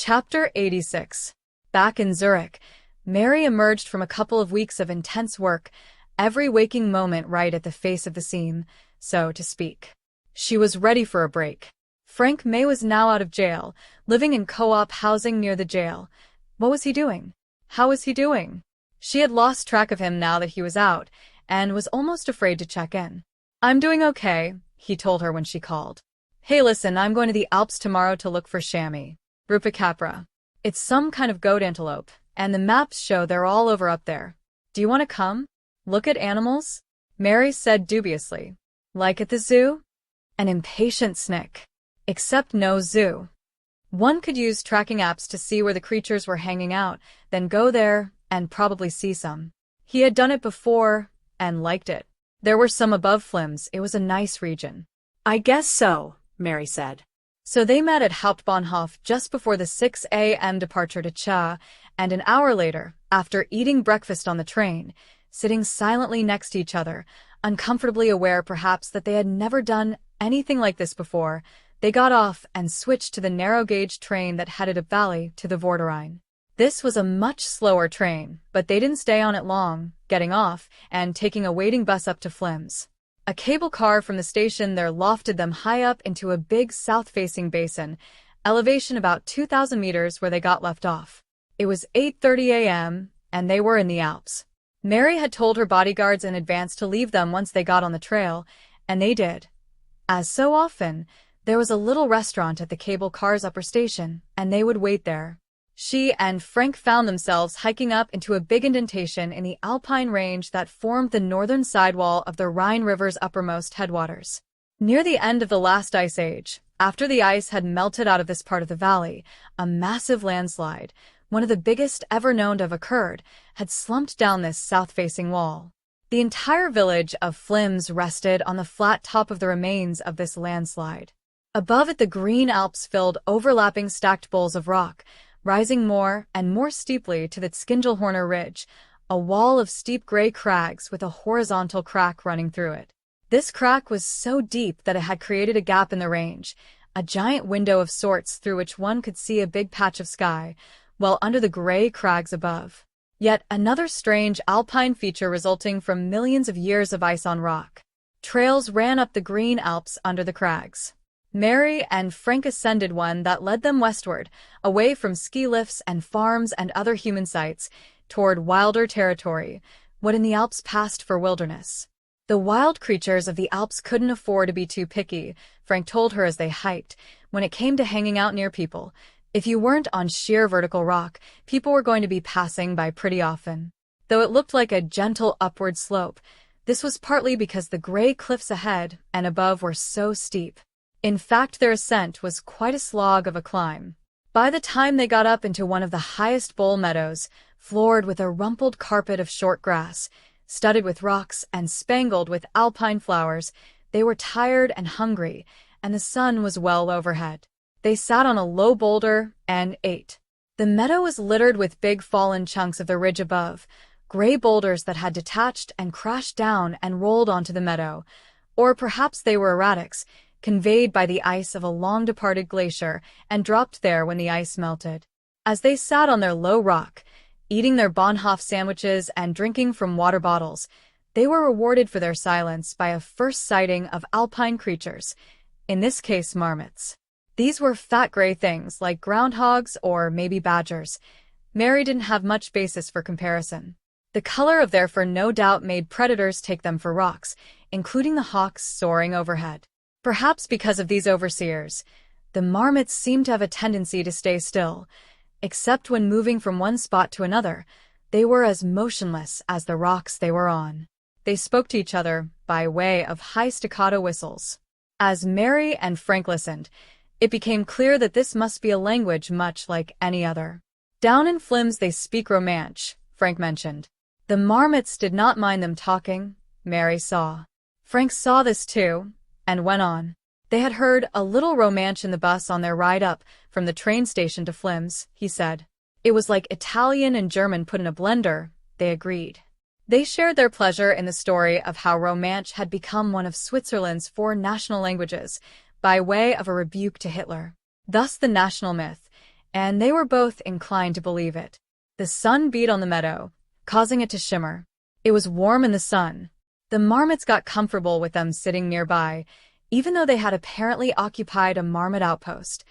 Chapter 86. Back in Zurich, Mary emerged from a couple of weeks of intense work, every waking moment right at the face of the seam, so to speak. She was ready for a break. Frank May was now out of jail, living in co-op housing near the jail. What was he doing? How was he doing? She had lost track of him now that he was out, and was almost afraid to check in. "I'm doing okay," he told her when she called. "Hey listen, I'm going to the Alps tomorrow to look for chamois. Rupacapra. It's some kind of goat antelope, and the maps show they're all over up there. Do you want to come? Look at animals?" Mary said dubiously. "Like at the zoo?" An impatient snick. "Except no zoo. One could use tracking apps to see where the creatures were hanging out, then go there and probably see some." He had done it before and liked it. There were some above Flims. It was a nice region. "I guess so," Mary said. So they met at Hauptbahnhof just before the 6 a.m. departure to Cha, and an hour later, after eating breakfast on the train, sitting silently next to each other, uncomfortably aware perhaps that they had never done anything like this before, they got off and switched to the narrow-gauge train that headed up valley to the Vorderrhein. This was a much slower train, but they didn't stay on it long, getting off and taking a waiting bus up to Flims. A cable car from the station there lofted them high up into a big south-facing basin, elevation about 2,000 meters where they got left off. It was 8:30 a.m., and they were in the Alps. Mary had told her bodyguards in advance to leave them once they got on the trail, and they did. As so often, there was a little restaurant at the cable car's upper station, and they would wait there. She and Frank found themselves hiking up into a big indentation in the Alpine range that formed the northern sidewall of the Rhine River's uppermost headwaters. Near the end of the last ice age, after the ice had melted out of this part of the valley, a massive landslide, one of the biggest ever known to have occurred, had slumped down this south-facing wall. The entire village of Flims rested on the flat top of the remains of this landslide. Above it, the green Alps filled overlapping stacked bowls of rock, rising more and more steeply to the Skingelhorner Ridge, a wall of steep gray crags with a horizontal crack running through it. This crack was so deep that it had created a gap in the range, a giant window of sorts through which one could see a big patch of sky, while under the gray crags above. Yet another strange alpine feature resulting from millions of years of ice on rock. Trails ran up the green Alps under the crags. Mary and Frank ascended one that led them westward, away from ski lifts and farms and other human sites, toward wilder territory, what in the Alps passed for wilderness. The wild creatures of the Alps couldn't afford to be too picky, Frank told her as they hiked, when it came to hanging out near people. If you weren't on sheer vertical rock, people were going to be passing by pretty often. Though it looked like a gentle upward slope, this was partly because the gray cliffs ahead and above were so steep. In fact, their ascent was quite a slog of a climb. By the time they got up into one of the highest bowl meadows, floored with a rumpled carpet of short grass, studded with rocks and spangled with alpine flowers, they were tired and hungry, and the sun was well overhead. They sat on a low boulder and ate. The meadow was littered with big fallen chunks of the ridge above, gray boulders that had detached and crashed down and rolled onto the meadow, or perhaps they were erratics, conveyed by the ice of a long-departed glacier and dropped there when the ice melted. As they sat on their low rock, eating their Bahnhof sandwiches and drinking from water bottles, they were rewarded for their silence by a first sighting of alpine creatures, in this case marmots. These were fat gray things like groundhogs or maybe badgers. Mary didn't have much basis for comparison. The color of their fur no doubt made predators take them for rocks, including the hawks soaring overhead. Perhaps because of these overseers, the marmots seemed to have a tendency to stay still. Except when moving from one spot to another, they were as motionless as the rocks they were on. They spoke to each other by way of high staccato whistles. As Mary and Frank listened, it became clear that this must be a language much like any other. "Down in Flims they speak Romansh," Frank mentioned. The marmots did not mind them talking, Mary saw. Frank saw this too, and went on. They had heard a little Romansh in the bus on their ride up from the train station to Flims, he said. It was like Italian and German put in a blender, they agreed. They shared their pleasure in the story of how Romansh had become one of Switzerland's 4 national languages, by way of a rebuke to Hitler. Thus the national myth, and they were both inclined to believe it. The sun beat on the meadow, causing it to shimmer. It was warm in the sun. The marmots got comfortable with them sitting nearby, even though they had apparently occupied a marmot outpost.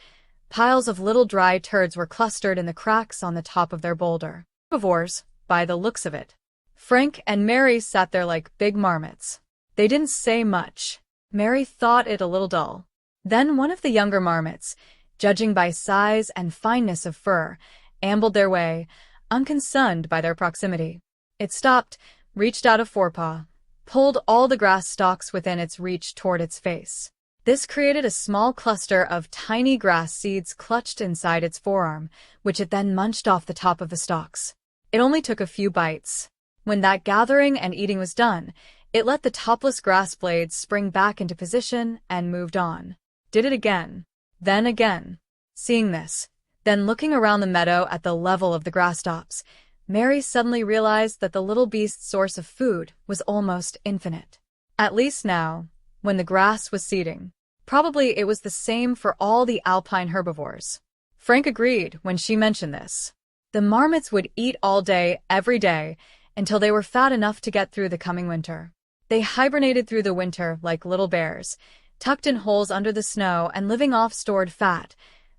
Piles of little dry turds were clustered in the cracks on the top of their boulder. Herbivores, by the looks of it. Frank and Mary sat there like big marmots. They didn't say much. Mary thought it a little dull. Then one of the younger marmots, judging by size and fineness of fur, ambled their way, unconcerned by their proximity. It stopped, reached out a forepaw, pulled all the grass stalks within its reach toward its face. This created a small cluster of tiny grass seeds clutched inside its forearm, which it then munched off the top of the stalks. It only took a few bites. When that gathering and eating was done, it let the topless grass blades spring back into position and moved on. Did it again. Then again. Seeing this, then looking around the meadow at the level of the grass tops, Mary suddenly realized that the little beast's source of food was almost infinite. At least now, when the grass was seeding. Probably it was the same for all the alpine herbivores. Frank agreed when she mentioned this. The marmots would eat all day, every day, until they were fat enough to get through the coming winter. They hibernated through the winter like little bears, tucked in holes under the snow and living off stored fat,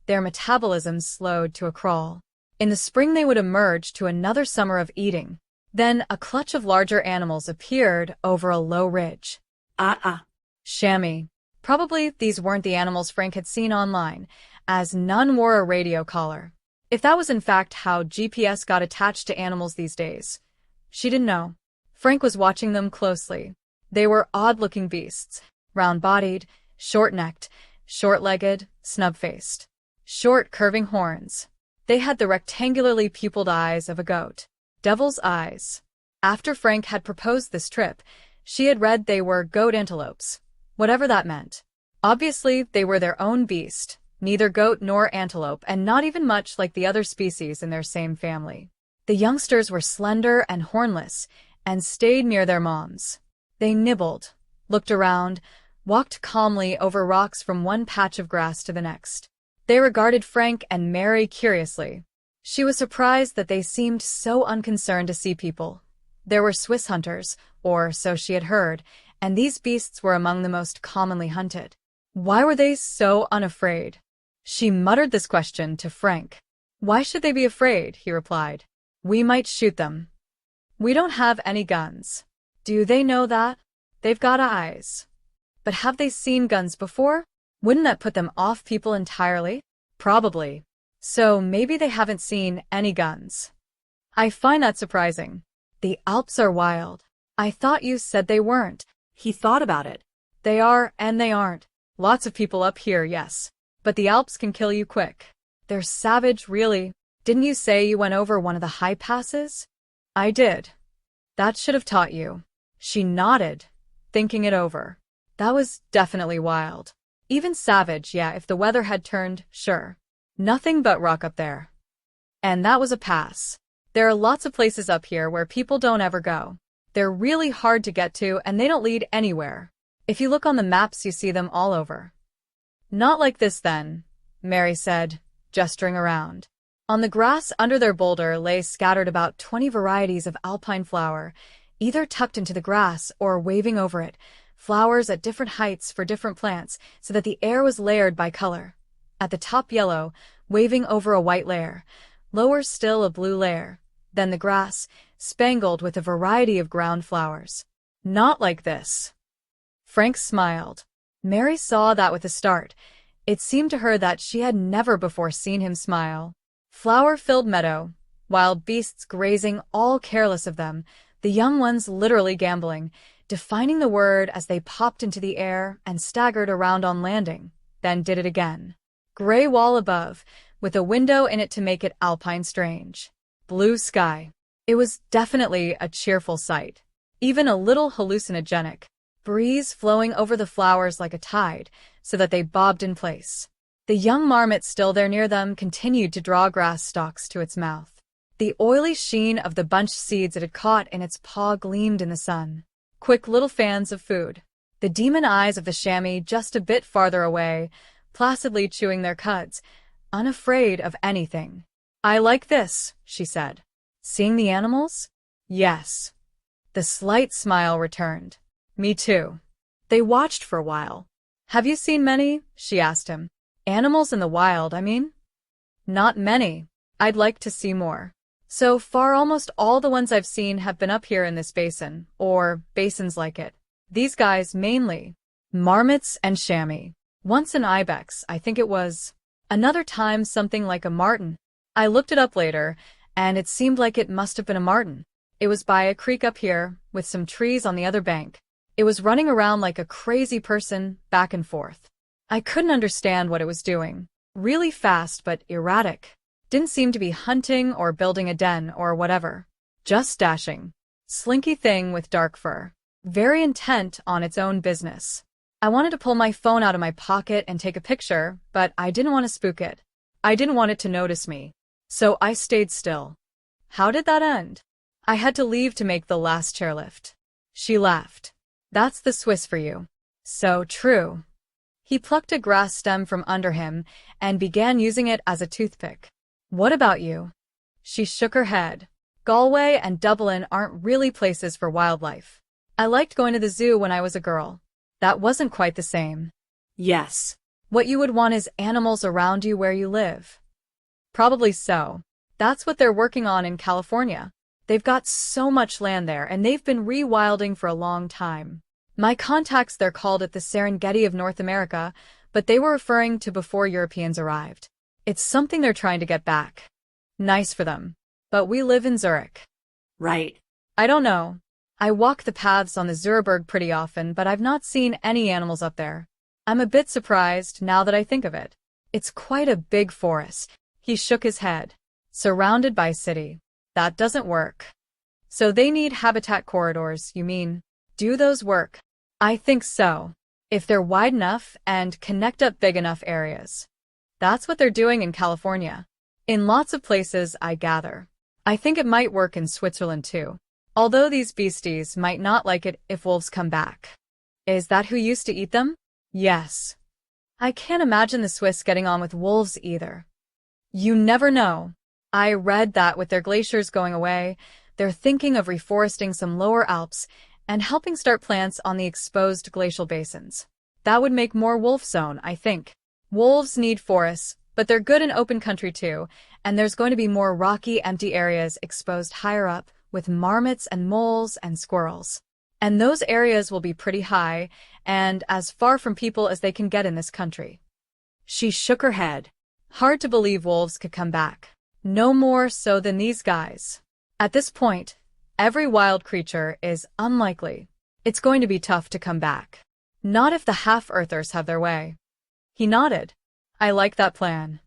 their metabolism slowed to a crawl. In the spring they would emerge to another summer of eating. Then a clutch of larger animals appeared over a low ridge. Chamois. Probably these weren't the animals Frank had seen online, as none wore a radio collar. If that was in fact how GPS got attached to animals these days. She didn't know. Frank was watching them closely. They were odd-looking beasts, round-bodied, short-necked, short-legged, snub-faced. Short, curving horns. They had the rectangularly pupilled eyes of a goat. Devil's eyes. After Frank had proposed this trip, she had read they were goat antelopes, whatever that meant. Obviously, they were their own beast, neither goat nor antelope, and not even much like the other species in their same family. The youngsters were slender and hornless, and stayed near their moms. They nibbled, looked around, walked calmly over rocks from one patch of grass to the next. They regarded Frank and Mary curiously. She was surprised that they seemed so unconcerned to see people. There were Swiss hunters, or so she had heard, and these beasts were among the most commonly hunted. Why were they so unafraid? She muttered this question to Frank. Why should they be afraid? He replied. We might shoot them. We don't have any guns. Do they know that? They've got eyes. But have they seen guns before? Wouldn't that put them off people entirely? Probably. So maybe they haven't seen any guns. I find that surprising. The Alps are wild. I thought you said they weren't. He thought about it. They are and they aren't. Lots of people up here, yes. But the Alps can kill you quick. They're savage, really. Didn't you say you went over one of the high passes? I did. That should have taught you. She nodded, thinking it over. That was definitely wild. Even savage, yeah, if the weather had turned, sure. Nothing but rock up there. And that was a pass. There are lots of places up here where people don't ever go. They're really hard to get to and they don't lead anywhere. If you look on the maps you see them all over. Not like this then, Mary said, gesturing around. On the grass under their boulder lay scattered about 20 varieties of alpine flower, either tucked into the grass or waving over it, flowers at different heights for different plants so that the air was layered by color. At the top yellow, waving over a white layer, lower still a blue layer, then the grass, spangled with a variety of ground flowers. Not like this. Frank smiled. Mary saw that with a start. It seemed to her that she had never before seen him smile. Flower-filled meadow, wild beasts grazing, all careless of them, the young ones literally gambling, defining the word as they popped into the air and staggered around on landing, then did it again. Gray wall above, with a window in it to make it alpine strange. Blue sky. It was definitely a cheerful sight. Even a little hallucinogenic. Breeze flowing over the flowers like a tide, so that they bobbed in place. The young marmot still there near them continued to draw grass stalks to its mouth. The oily sheen of the bunched seeds it had caught in its paw gleamed in the sun. Quick little fans of food. The demon eyes of the chamois just a bit farther away, placidly chewing their cuds, unafraid of anything. "I like this," she said. "Seeing the animals?" "Yes." The slight smile returned. "Me too." They watched for a while. "Have you seen many?" she asked him. "Animals in the wild, I mean?" "Not many. I'd like to see more. So far, almost all the ones I've seen have been up here in this basin, or basins like it. These guys, mainly. Marmots and chamois. Once an ibex, I think it was. Another time something like a marten. I looked it up later, and it seemed like it must have been a marten. It was by a creek up here, with some trees on the other bank. It was running around like a crazy person, back and forth. I couldn't understand what it was doing. Really fast but erratic. Didn't seem to be hunting or building a den or whatever. Just dashing. Slinky thing with dark fur. Very intent on its own business. I wanted to pull my phone out of my pocket and take a picture, but I didn't want to spook it. I didn't want it to notice me. So I stayed still. How did that end? I had to leave to make the last chairlift. She laughed. That's the Swiss for you. So true. He plucked a grass stem from under him and began using it as a toothpick. What about you? She shook her head. Galway and Dublin aren't really places for wildlife. I liked going to the zoo when I was a girl. That wasn't quite the same. Yes. What you would want is animals around you where you live. Probably so. That's what they're working on in California. They've got so much land there, and they've been rewilding for a long time. My contacts there called it the Serengeti of North America, but they were referring to before Europeans arrived. It's something they're trying to get back. Nice for them. But we live in Zurich. Right. I don't know. I walk the paths on the Zurberg pretty often, but I've not seen any animals up there. I'm a bit surprised now that I think of it. It's quite a big forest. He shook his head. Surrounded by city. That doesn't work. So they need habitat corridors, you mean? Do those work? I think so. If they're wide enough and connect up big enough areas. That's what they're doing in California. In lots of places, I gather. I think it might work in Switzerland too. Although these beasties might not like it if wolves come back. Is that who used to eat them? Yes. I can't imagine the Swiss getting on with wolves either. You never know. I read that with their glaciers going away, they're thinking of reforesting some lower Alps and helping start plants on the exposed glacial basins. That would make more wolf zone, I think. Wolves need forests, but they're good in open country too, and there's going to be more rocky, empty areas exposed higher up with marmots and moles and squirrels. And those areas will be pretty high and as far from people as they can get in this country. She shook her head. Hard to believe wolves could come back. No more so than these guys. At this point, every wild creature is unlikely. It's going to be tough to come back. Not if the half-earthers have their way. He nodded. I like that plan.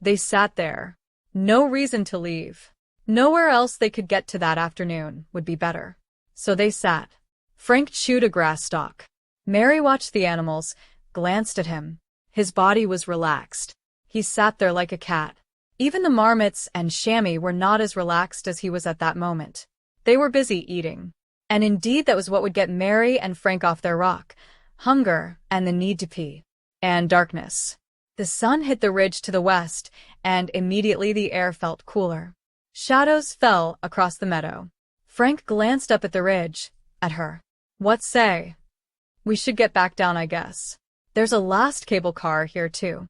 They sat there. No reason to leave. Nowhere else they could get to that afternoon would be better. So they sat. Frank chewed a grass stalk. Mary watched the animals, glanced at him. His body was relaxed. He sat there like a cat. Even the marmots and chamois were not as relaxed as he was at that moment. They were busy eating. And indeed that was what would get Mary and Frank off their rock. Hunger and the need to pee. And darkness. The sun hit the ridge to the west, and immediately the air felt cooler. Shadows fell across the meadow. Frank glanced up at the ridge, at her. What say? We should get back down, I guess. There's a last cable car here too.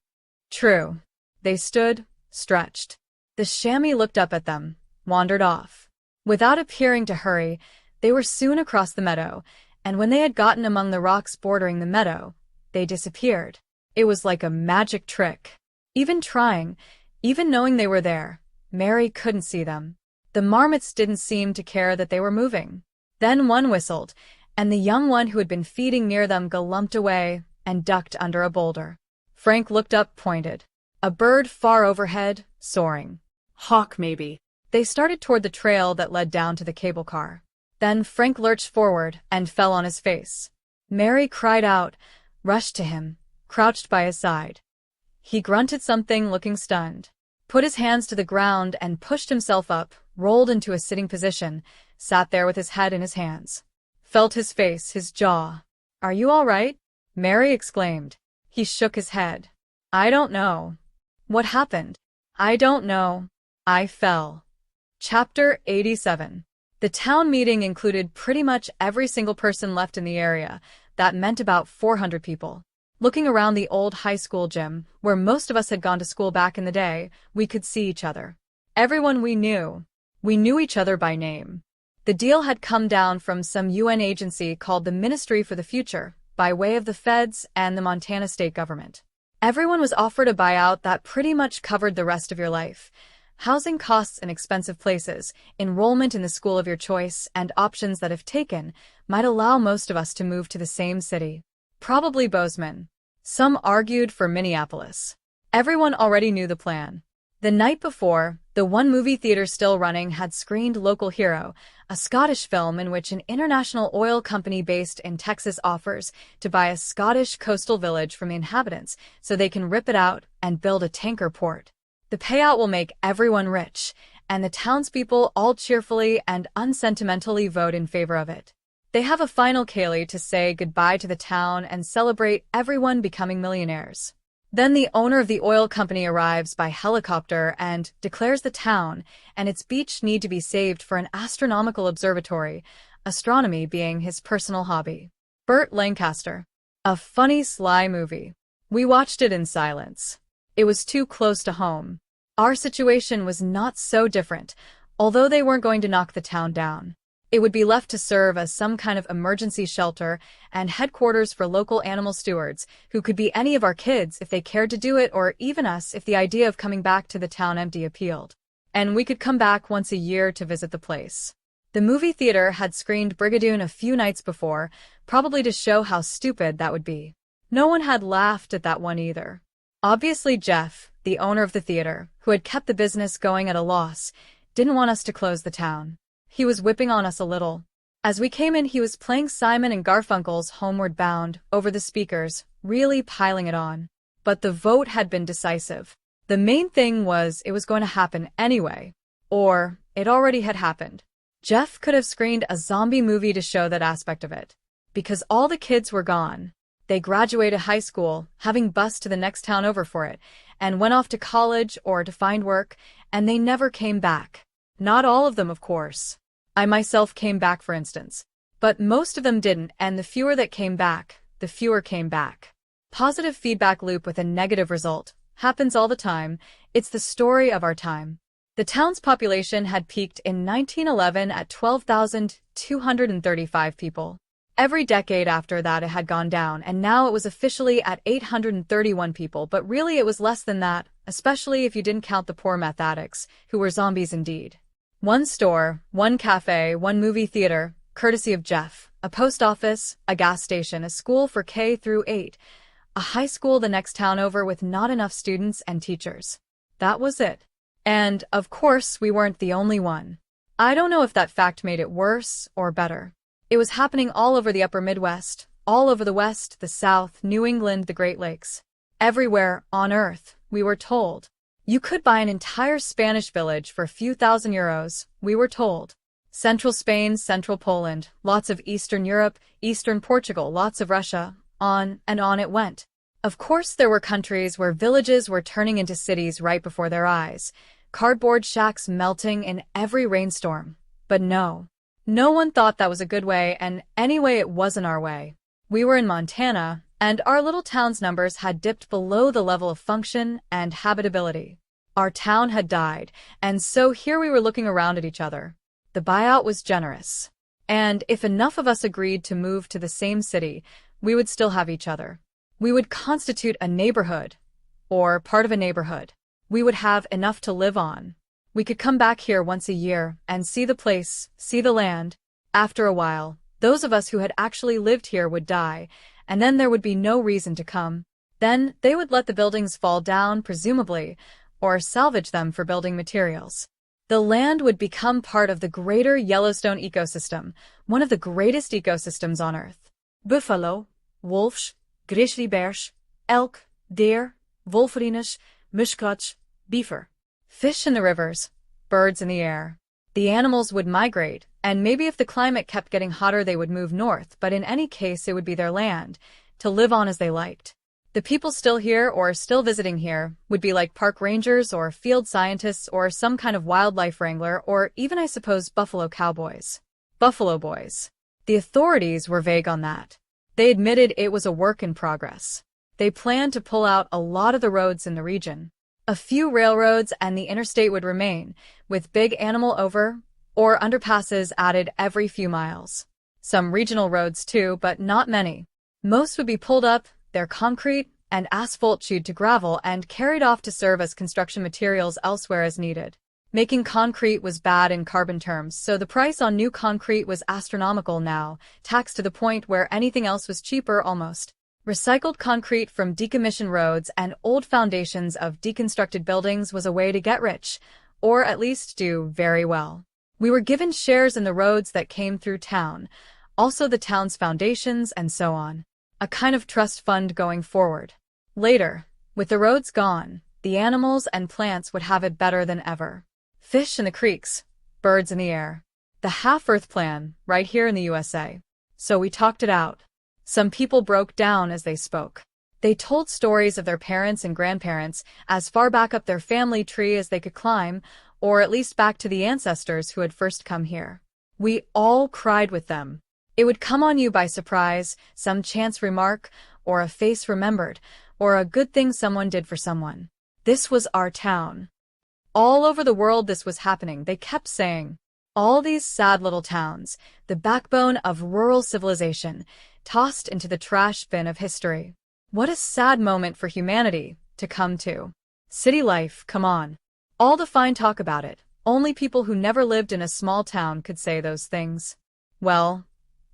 True. They stood, stretched. The chamois looked up at them, wandered off. Without appearing to hurry, they were soon across the meadow, and when they had gotten among the rocks bordering the meadow, they disappeared. It was like a magic trick. Even trying, even knowing they were there, Mary couldn't see them. The marmots didn't seem to care that they were moving. Then one whistled, and the young one who had been feeding near them galloped away and ducked under a boulder. Frank looked up, pointed. A bird far overhead, soaring. Hawk, maybe. They started toward the trail that led down to the cable car. Then Frank lurched forward and fell on his face. Mary cried out, rushed to him, crouched by his side. He grunted something, looking stunned, put his hands to the ground and pushed himself up, rolled into a sitting position, sat there with his head in his hands. Felt his face, his jaw. Are you all right? Mary exclaimed. He shook his head. I don't know. What happened? I don't know. I fell. Chapter 87. The town meeting included pretty much every single person left in the area. That meant about 400 people. Looking around the old high school gym, where most of us had gone to school back in the day, we could see each other. Everyone we knew. We knew each other by name. The deal had come down from some UN agency called the Ministry for the Future, by way of the feds and the Montana state government. Everyone was offered a buyout that pretty much covered the rest of your life. Housing costs in expensive places, enrollment in the school of your choice, and options that, if taken, might allow most of us to move to the same city. Probably Bozeman. Some argued for Minneapolis. Everyone already knew the plan. The night before, the one movie theater still running had screened Local Hero, a Scottish film in which an international oil company based in Texas offers to buy a Scottish coastal village from the inhabitants so they can rip it out and build a tanker port. The payout will make everyone rich, and the townspeople all cheerfully and unsentimentally vote in favor of it. They have a final Kaylee to say goodbye to the town and celebrate everyone becoming millionaires. Then the owner of the oil company arrives by helicopter and declares the town and its beach need to be saved for an astronomical observatory, astronomy being his personal hobby. Burt Lancaster. A funny, sly movie. We watched it in silence. It was too close to home. Our situation was not so different, although they weren't going to knock the town down. It would be left to serve as some kind of emergency shelter and headquarters for local animal stewards, who could be any of our kids if they cared to do it, or even us if the idea of coming back to the town empty appealed. And we could come back once a year to visit the place. The movie theater had screened Brigadoon a few nights before, probably to show how stupid that would be. No one had laughed at that one either. Obviously Jeff, the owner of the theater, who had kept the business going at a loss, didn't want us to close the town. He was whipping on us a little. As we came in, he was playing Simon and Garfunkel's Homeward Bound over the speakers, really piling it on. But the vote had been decisive. The main thing was it was going to happen anyway. Or it already had happened. Jeff could have screened a zombie movie to show that aspect of it. Because all the kids were gone. They graduated high school, having bused to the next town over for it, and went off to college or to find work, and they never came back. Not all of them, of course. I myself came back, for instance. But most of them didn't, and the fewer that came back, the fewer came back. Positive feedback loop with a negative result. Happens all the time. It's the story of our time. The town's population had peaked in 1911 at 12,235 people. Every decade after that it had gone down, and now it was officially at 831 people, but really it was less than that, especially if you didn't count the poor meth addicts, who were zombies indeed. One store, one cafe, one movie theater, courtesy of Jeff, a post office, a gas station, a school for K through 8, a high school the next town over with not enough students and teachers. That was it. And, of course, we weren't the only one. I don't know if that fact made it worse or better. It was happening all over the upper Midwest, all over the West, the South, New England, the Great Lakes. Everywhere on Earth, we were told. You could buy an entire Spanish village for a few thousand euros, we were told. Central Spain, Central Poland, lots of Eastern Europe, Eastern Portugal, lots of Russia, on and on it went. Of course there were countries where villages were turning into cities right before their eyes, cardboard shacks melting in every rainstorm. But no one thought that was a good way, and anyway it wasn't our way. We were in Montana, and our little town's numbers had dipped below the level of function and habitability. Our town had died, and so here we were looking around at each other. The buyout was generous. And if enough of us agreed to move to the same city, we would still have each other. We would constitute a neighborhood, or part of a neighborhood. We would have enough to live on. We could come back here once a year and see the place, see the land. After a while, those of us who had actually lived here would die, and then there would be no reason to come. Then they would let the buildings fall down, presumably, or salvage them for building materials. The land would become part of the greater Yellowstone ecosystem, one of the greatest ecosystems on Earth. Buffalo, wolves, grizzly bears, elk, deer, wolverines, muskrats, beaver. Fish in the rivers, birds in the air. The animals would migrate, and maybe if the climate kept getting hotter they would move north, but in any case it would be their land, to live on as they liked. The people still here or still visiting here would be like park rangers or field scientists or some kind of wildlife wrangler or even, I suppose, buffalo cowboys. Buffalo boys. The authorities were vague on that. They admitted it was a work in progress. They planned to pull out a lot of the roads in the region. A few railroads and the interstate would remain, with big animal over or underpasses added every few miles. Some regional roads too, but not many. Most would be pulled up, their concrete and asphalt chewed to gravel and carried off to serve as construction materials elsewhere as needed. Making concrete was bad in carbon terms, so the price on new concrete was astronomical now, taxed to the point where anything else was cheaper almost. Recycled concrete from decommissioned roads and old foundations of deconstructed buildings was a way to get rich, or at least do very well. We were given shares in the roads that came through town, also the town's foundations and so on. A kind of trust fund going forward. Later, with the roads gone, the animals and plants would have it better than ever. Fish in the creeks, birds in the air. The half-Earth plan, right here in the USA. So we talked it out. Some people broke down as they spoke. They told stories of their parents and grandparents as far back up their family tree as they could climb, or at least back to the ancestors who had first come here. We all cried with them. It would come on you by surprise, some chance remark, or a face remembered, or a good thing someone did for someone. This was our town. All over the world this was happening, they kept saying. All these sad little towns, the backbone of rural civilization, tossed into the trash bin of history. What a sad moment for humanity to come to. City life, come on. All the fine talk about it, only people who never lived in a small town could say those things. Well,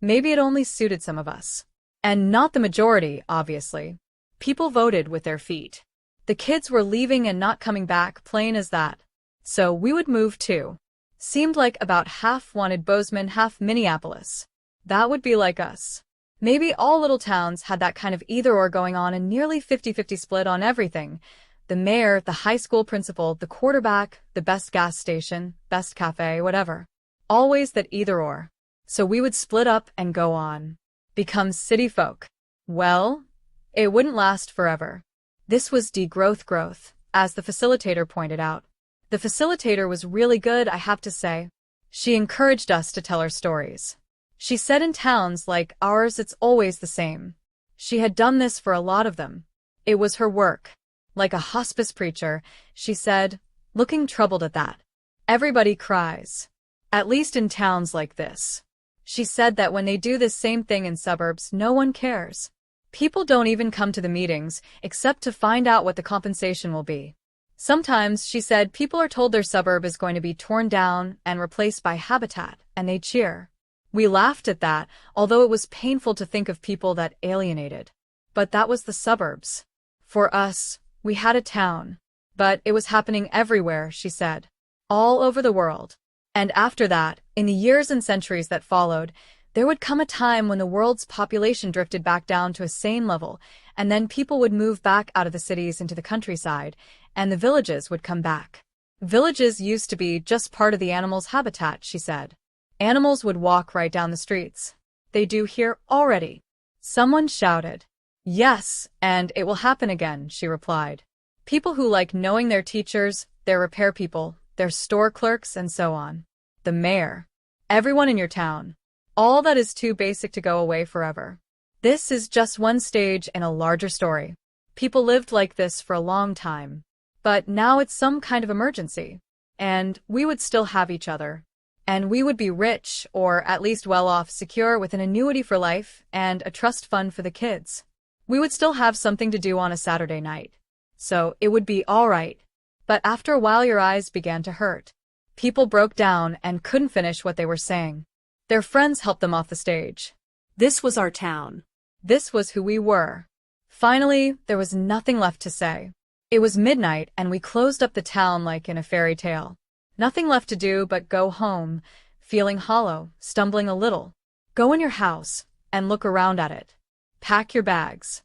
maybe it only suited some of us. And not the majority, obviously. People voted with their feet. The kids were leaving and not coming back, plain as that. So we would move too. Seemed like about half wanted Bozeman, half Minneapolis. That would be like us. Maybe all little towns had that kind of either-or going on, a nearly 50-50 split on everything. The mayor, the high school principal, the quarterback, the best gas station, best cafe, whatever. Always that either-or. So we would split up and go on. Become city folk. Well, it wouldn't last forever. This was degrowth, as the facilitator pointed out. The facilitator was really good, I have to say. She encouraged us to tell our stories. She said in towns like ours it's always the same. She had done this for a lot of them. It was her work. Like a hospice preacher, she said, looking troubled at that. Everybody cries. At least in towns like this. She said that when they do this same thing in suburbs, no one cares. People don't even come to the meetings, except to find out what the compensation will be. Sometimes, she said, people are told their suburb is going to be torn down and replaced by habitat, and they cheer. We laughed at that, although it was painful to think of people that alienated. But that was the suburbs. For us, we had a town. But it was happening everywhere, she said. All over the world. And after that, in the years and centuries that followed, there would come a time when the world's population drifted back down to a sane level, and then people would move back out of the cities into the countryside, and the villages would come back. Villages used to be just part of the animals' habitat, she said. Animals would walk right down the streets. They do here already. Someone shouted. Yes, and it will happen again, she replied. People who like knowing their teachers, their repair people, their store clerks, and so on. The mayor. Everyone in your town. All that is too basic to go away forever. This is just one stage in a larger story. People lived like this for a long time. But now it's some kind of emergency. And we would still have each other. And we would be rich, or at least well-off, secure with an annuity for life and a trust fund for the kids. We would still have something to do on a Saturday night. So it would be all right. But after a while your eyes began to hurt. People broke down and couldn't finish what they were saying. Their friends helped them off the stage. This was our town. This was who we were. Finally, there was nothing left to say. It was midnight and we closed up the town like in a fairy tale. Nothing left to do but go home, feeling hollow, stumbling a little. Go in your house and look around at it. Pack your bags.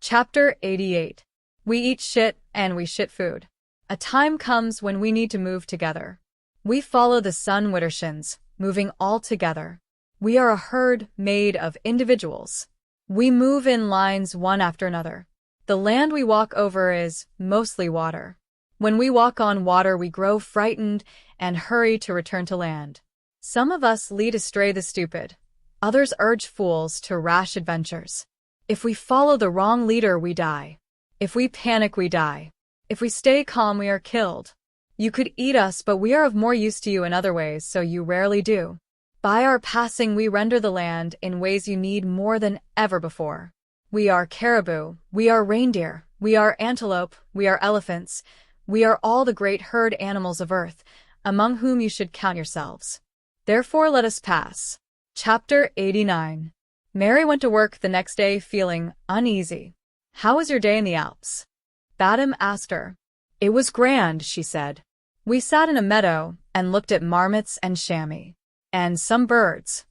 Chapter 88. We eat shit and we shit food. A time comes when we need to move together. We follow the sun Wittershins, moving all together. We are a herd made of individuals. We move in lines one after another. The land we walk over is mostly water. When we walk on water, we grow frightened and hurry to return to land. Some of us lead astray the stupid. Others urge fools to rash adventures. If we follow the wrong leader, we die. If we panic, we die. If we stay calm, we are killed. You could eat us, but we are of more use to you in other ways, so you rarely do. By our passing, we render the land in ways you need more than ever before. We are caribou, we are reindeer, we are antelope, we are elephants. We are all the great herd animals of earth, among whom you should count yourselves. Therefore let us pass. Chapter 89. Mary went to work the next day feeling uneasy. How was your day in the Alps? Badam asked her. It was grand, she said. We sat in a meadow and looked at marmots and chamois. And some birds.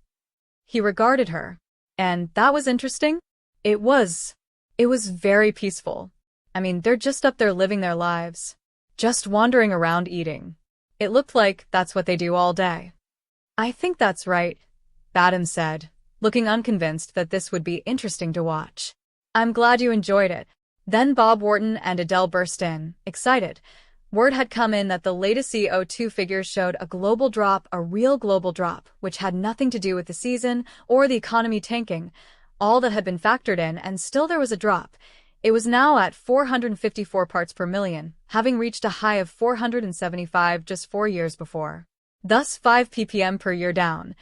He regarded her. And that was interesting? It was very peaceful. I mean, they're just up there living their lives. Just wandering around eating. It looked like that's what they do all day. I think that's right, Badam said, looking unconvinced that this would be interesting to watch. I'm glad you enjoyed it. Then Bob Wharton and Adele burst in, excited. Word had come in that the latest CO2 figures showed a global drop, a real global drop, which had nothing to do with the season or the economy tanking. All that had been factored in, and still there was a drop. It was now at 454 parts per million, having reached a high of 475 just 4 years before. Thus 5 ppm per year down.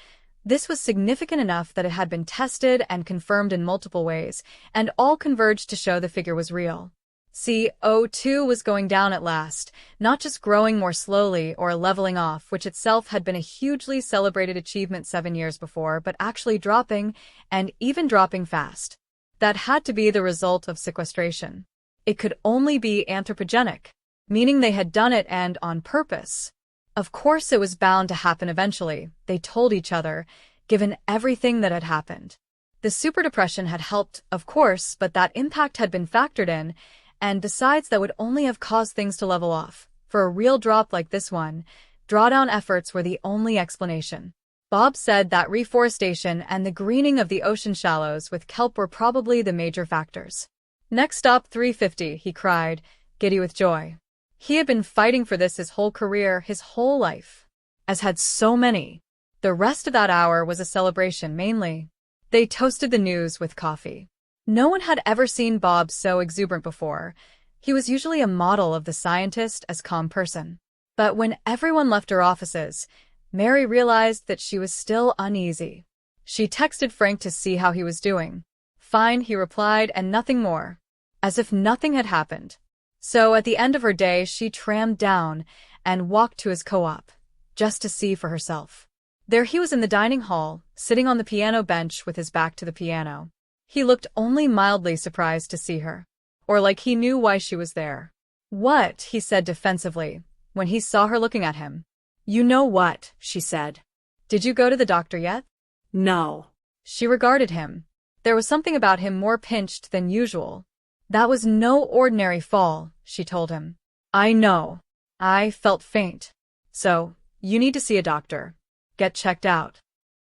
This was significant enough that it had been tested and confirmed in multiple ways, and all converged to show the figure was real. CO2 was going down at last, not just growing more slowly or leveling off, which itself had been a hugely celebrated achievement 7 years before, but actually dropping, and even dropping fast. That had to be the result of sequestration. It could only be anthropogenic, meaning they had done it and on purpose. Of course it was bound to happen eventually, they told each other, given everything that had happened. The super depression had helped, of course, but that impact had been factored in, and besides, that would only have caused things to level off. For a real drop like this one, drawdown efforts were the only explanation. Bob said that reforestation and the greening of the ocean shallows with kelp were probably the major factors. Next stop 350, he cried, giddy with joy. He had been fighting for this his whole career, his whole life. As had so many. The rest of that hour was a celebration mainly. They toasted the news with coffee. No one had ever seen Bob so exuberant before. He was usually a model of the scientist as calm person. But when everyone left her offices, Mary realized that she was still uneasy. She texted Frank to see how he was doing. Fine, he replied, and nothing more. As if nothing had happened. So at the end of her day, she trammed down and walked to his co-op, just to see for herself. There he was in the dining hall, sitting on the piano bench with his back to the piano. He looked only mildly surprised to see her. Or like he knew why she was there. What? He said defensively, when he saw her looking at him. You know what? She said. Did you go to the doctor yet? No. She regarded him. There was something about him more pinched than usual. That was no ordinary fall, she told him. I know. I felt faint. So, you need to see a doctor. Get checked out.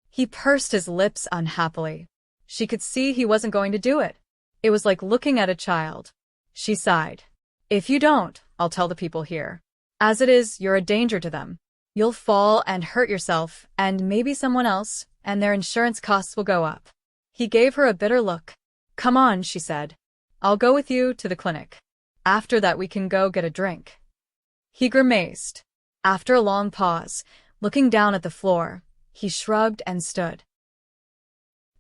He pursed his lips unhappily. She could see he wasn't going to do it. It was like looking at a child. She sighed. If you don't, I'll tell the people here. As it is, you're a danger to them. You'll fall and hurt yourself, and maybe someone else, and their insurance costs will go up. He gave her a bitter look. Come on, she said. I'll go with you to the clinic. After that we can go get a drink. He grimaced. After a long pause, looking down at the floor, he shrugged and stood.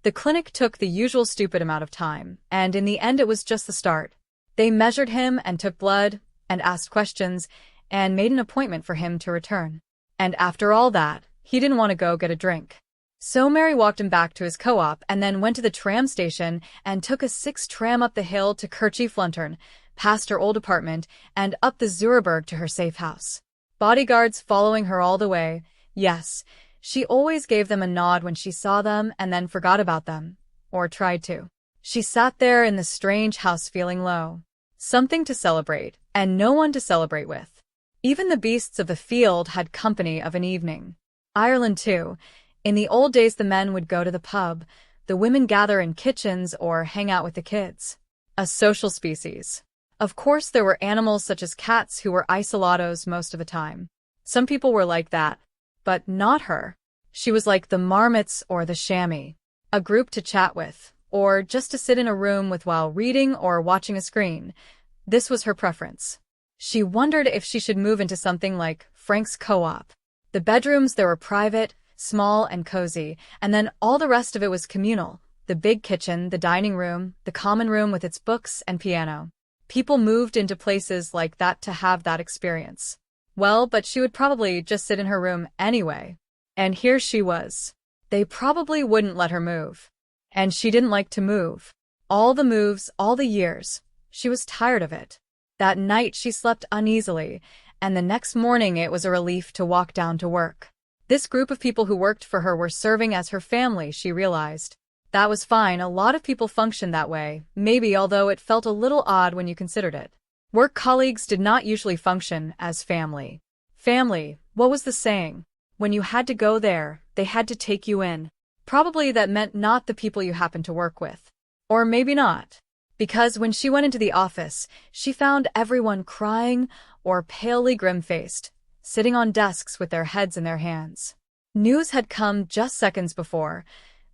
The clinic took the usual stupid amount of time, and in the end it was just the start. They measured him and took blood, and asked questions, and made an appointment for him to return. And after all that, he didn't want to go get a drink. So Mary walked him back to his co-op and then went to the tram station and took a 6 tram up the hill to Kirchhoff-Luntern, past her old apartment, and up the Zurberg to her safe house. Bodyguards following her all the way. Yes, she always gave them a nod when she saw them and then forgot about them. Or tried to. She sat there in the strange house feeling low. Something to celebrate, and no one to celebrate with. Even the beasts of the field had company of an evening. Ireland too. In the old days the men would go to the pub, The women gather in kitchens or hang out with the kids. A social species. Of course, there were animals such as cats who were isolados most of the time. Some people were like that. But not her. She was like the marmots or the chamois. A group to chat with, or just to sit in a room with while reading or watching a screen. This was her preference. She wondered if she should move into something like Frank's co-op. The bedrooms there were private, small and cozy, and then all the rest of it was communal. The big kitchen, the dining room, the common room with its books and piano. People moved into places like that to have that experience. Well, but she would probably just sit in her room anyway. And here she was. They probably wouldn't let her move. And she didn't like to move. All the moves, all the years. She was tired of it. That night she slept uneasily, and the next morning it was a relief to walk down to work. This group of people who worked for her were serving as her family, she realized. That was fine, a lot of people functioned that way, maybe, although it felt a little odd when you considered it. Work colleagues did not usually function as family. Family, what was the saying? When you had to go there, they had to take you in. Probably that meant not the people you happened to work with. Or maybe not. Because when she went into the office, she found everyone crying or palely grim-faced, sitting on desks with their heads in their hands. News had come just seconds before.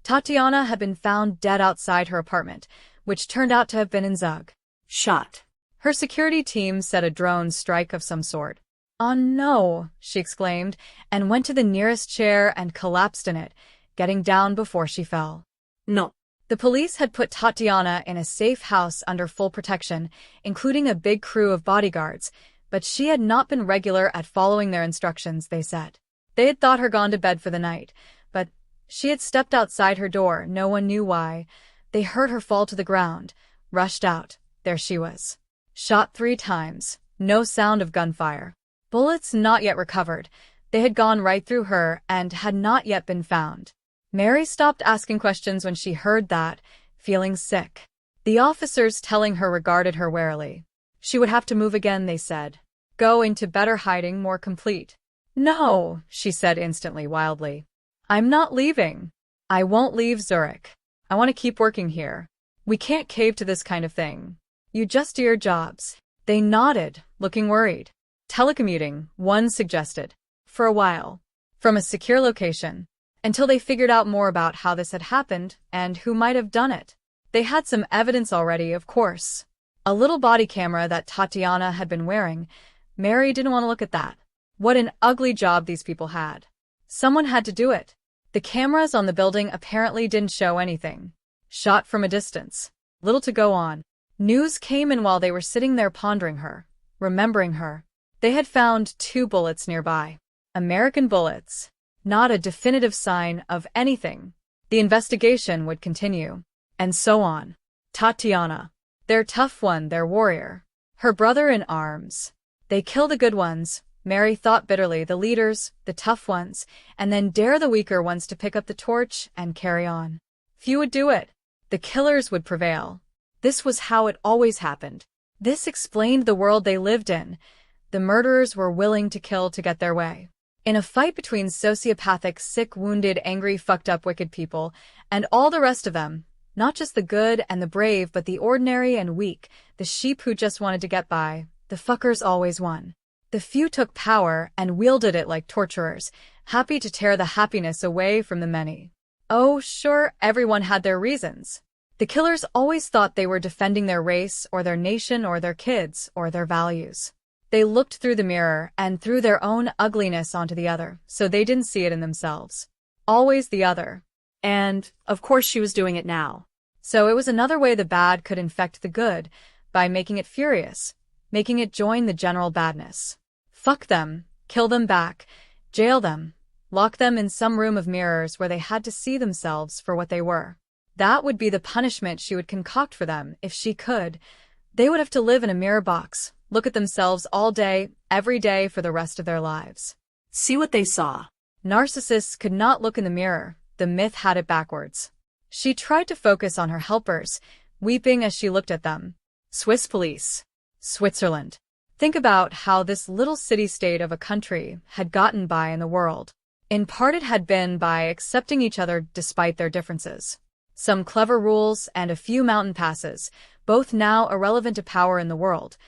Tatiana had been found dead outside her apartment, which turned out to have been in Zug. Shot. Her security team said a drone strike of some sort. "Oh no," she exclaimed, and went to the nearest chair and collapsed in it, getting down before she fell. No. The police had put Tatiana in a safe house under full protection, including a big crew of bodyguards, but she had not been regular at following their instructions, they said. They had thought her gone to bed for the night, but she had stepped outside her door, no one knew why. They heard her fall to the ground, rushed out, there she was. Shot 3 times, no sound of gunfire. Bullets not yet recovered, they had gone right through her and had not yet been found. Mary stopped asking questions when she heard that, feeling sick. The officers telling her regarded her warily. She would have to move again, they said. Go into better hiding, more complete. No, she said instantly, wildly. I'm not leaving. I won't leave Zurich. I want to keep working here. We can't cave to this kind of thing. You just do your jobs. They nodded, looking worried. Telecommuting, one suggested. For a while. From a secure location. Until they figured out more about how this had happened and who might have done it. They had some evidence already, of course. A little body camera that Tatiana had been wearing. Mary didn't want to look at that. What an ugly job these people had. Someone had to do it. The cameras on the building apparently didn't show anything. Shot from a distance. Little to go on. News came in while they were sitting there pondering her, remembering her. They had found 2 bullets nearby. American bullets. Not a definitive sign of anything. The investigation would continue. And so on. Tatiana. Their tough one, their warrior. Her brother in arms. They kill the good ones, Mary thought bitterly, the leaders, the tough ones, and then dare the weaker ones to pick up the torch and carry on. Few would do it. The killers would prevail. This was how it always happened. This explained the world they lived in. The murderers were willing to kill to get their way. In a fight between sociopathic, sick, wounded, angry, fucked up, wicked people, and all the rest of them, not just the good and the brave, but the ordinary and weak, the sheep who just wanted to get by, the fuckers always won. The few took power and wielded it like torturers, happy to tear the happiness away from the many. Oh, sure, everyone had their reasons. The killers always thought they were defending their race or their nation or their kids or their values. They looked through the mirror and threw their own ugliness onto the other, so they didn't see it in themselves. Always the other. And, of course, she was doing it now. So it was another way the bad could infect the good, by making it furious, making it join the general badness. Fuck them, kill them back, jail them, lock them in some room of mirrors where they had to see themselves for what they were. That would be the punishment she would concoct for them if she could. They would have to live in a mirror box, look at themselves all day, every day for the rest of their lives. See what they saw. Narcissists could not look in the mirror, the myth had it backwards. She tried to focus on her helpers, weeping as she looked at them. Swiss police. Switzerland. Think about how this little city-state of a country had gotten by in the world. In part it had been by accepting each other despite their differences. Some clever rules and a few mountain passes, both now irrelevant to power in the world.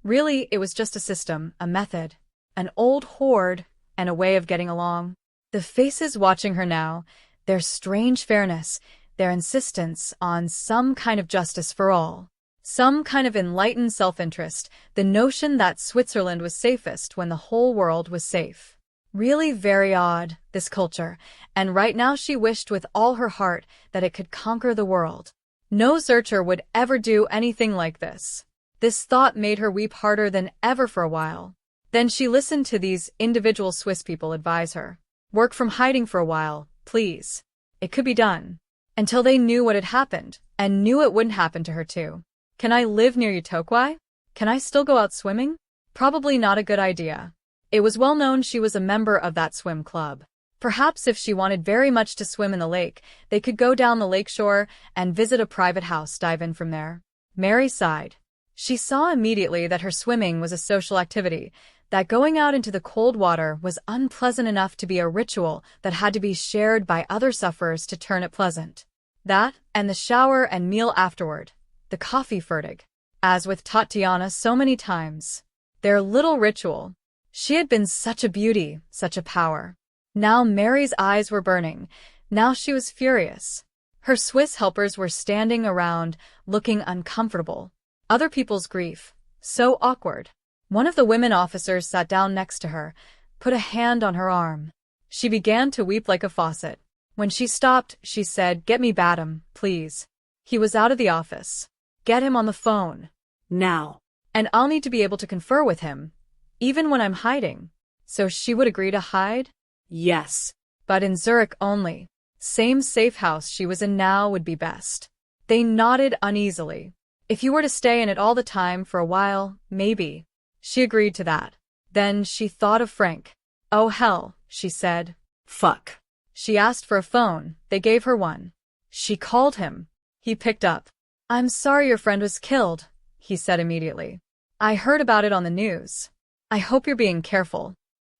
Really, it was just a system, a method, an old horde, and a way of getting along. The faces watching her now, their strange fairness, their insistence on some kind of justice for all. Some kind of enlightened self-interest, the notion that Switzerland was safest when the whole world was safe. Really very odd, this culture, and right now she wished with all her heart that it could conquer the world. No searcher would ever do anything like this. This thought made her weep harder than ever for a while. Then she listened to these individual Swiss people advise her. Work from hiding for a while, please. It could be done. Until they knew what had happened, and knew it wouldn't happen to her too. Can I live near Utokwai? Can I still go out swimming? Probably not a good idea. It was well known she was a member of that swim club. Perhaps if she wanted very much to swim in the lake, they could go down the lakeshore and visit a private house, dive in from there. Mary sighed. She saw immediately that her swimming was a social activity, that going out into the cold water was unpleasant enough to be a ritual that had to be shared by other sufferers to turn it pleasant. That, and the shower and meal afterward. The coffee furtig. As with Tatiana so many times. Their little ritual. She had been such a beauty, such a power. Now Mary's eyes were burning. Now she was furious. Her Swiss helpers were standing around, looking uncomfortable. Other people's grief. So awkward. One of the women officers sat down next to her, put a hand on her arm. She began to weep like a faucet. When she stopped, she said, "Get me Badam, please." He was out of the office. "Get him on the phone. Now. And I'll need to be able to confer with him, even when I'm hiding." So she would agree to hide? Yes. But in Zurich only. Same safe house she was in now would be best. They nodded uneasily. If you were to stay in it all the time for a while, maybe. She agreed to that. Then she thought of Frank. "Oh hell," she said. Fuck. She asked for a phone. They gave her one. She called him. He picked up. "I'm sorry your friend was killed," he said immediately. "I heard about it on the news. I hope you're being careful."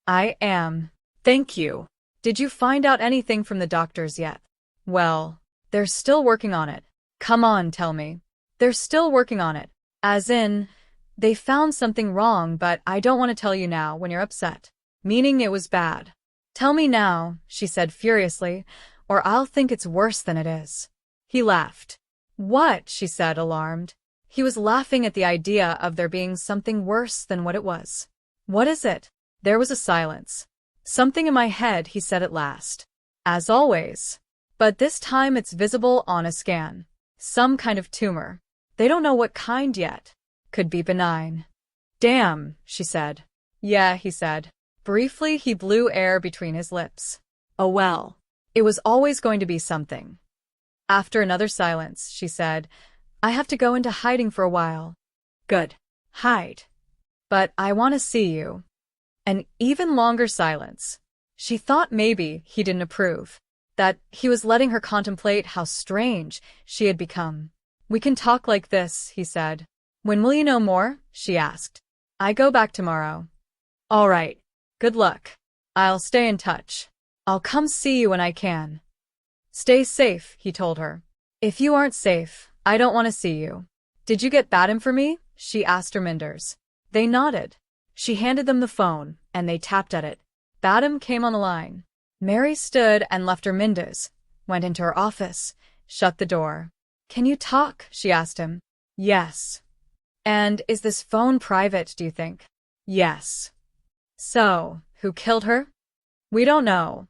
"I am. Thank you." "Did you find out anything from the doctors yet?" "Well, they're still working on it." "Come on, tell me." "They're still working on it. As in, they found something wrong, but I don't want to tell you now when you're upset. Meaning it was bad." "Tell me now," she said furiously, "or I'll think it's worse than it is." He laughed. "What?" she said, alarmed. He was laughing at the idea of there being something worse than what it was. "What is it?" There was a silence. "Something in my head," he said at last. "As always. But this time it's visible on a scan. Some kind of tumor. They don't know what kind yet. Could be benign." "Damn," she said. "Yeah," he said. Briefly, he blew air between his lips. "Oh well. It was always going to be something." After another silence, she said, "I have to go into hiding for a while." "Good. Hide. But I want to see you." An even longer silence. She thought maybe he didn't approve. That he was letting her contemplate how strange she had become. "We can talk like this," he said. "When will you know more?" she asked. "I go back tomorrow." "All right. Good luck. I'll stay in touch. I'll come see you when I can." "Stay safe," he told her. "If you aren't safe, I don't want to see you." "Did you get Badam for me?" she asked her Minders. They nodded. She handed them the phone, and they tapped at it. Badam came on the line. Mary stood and left her Minders, went into her office, shut the door. "Can you talk?" she asked him. "Yes." "And is this phone private, do you think?" "Yes." "So, who killed her?" "We don't know,"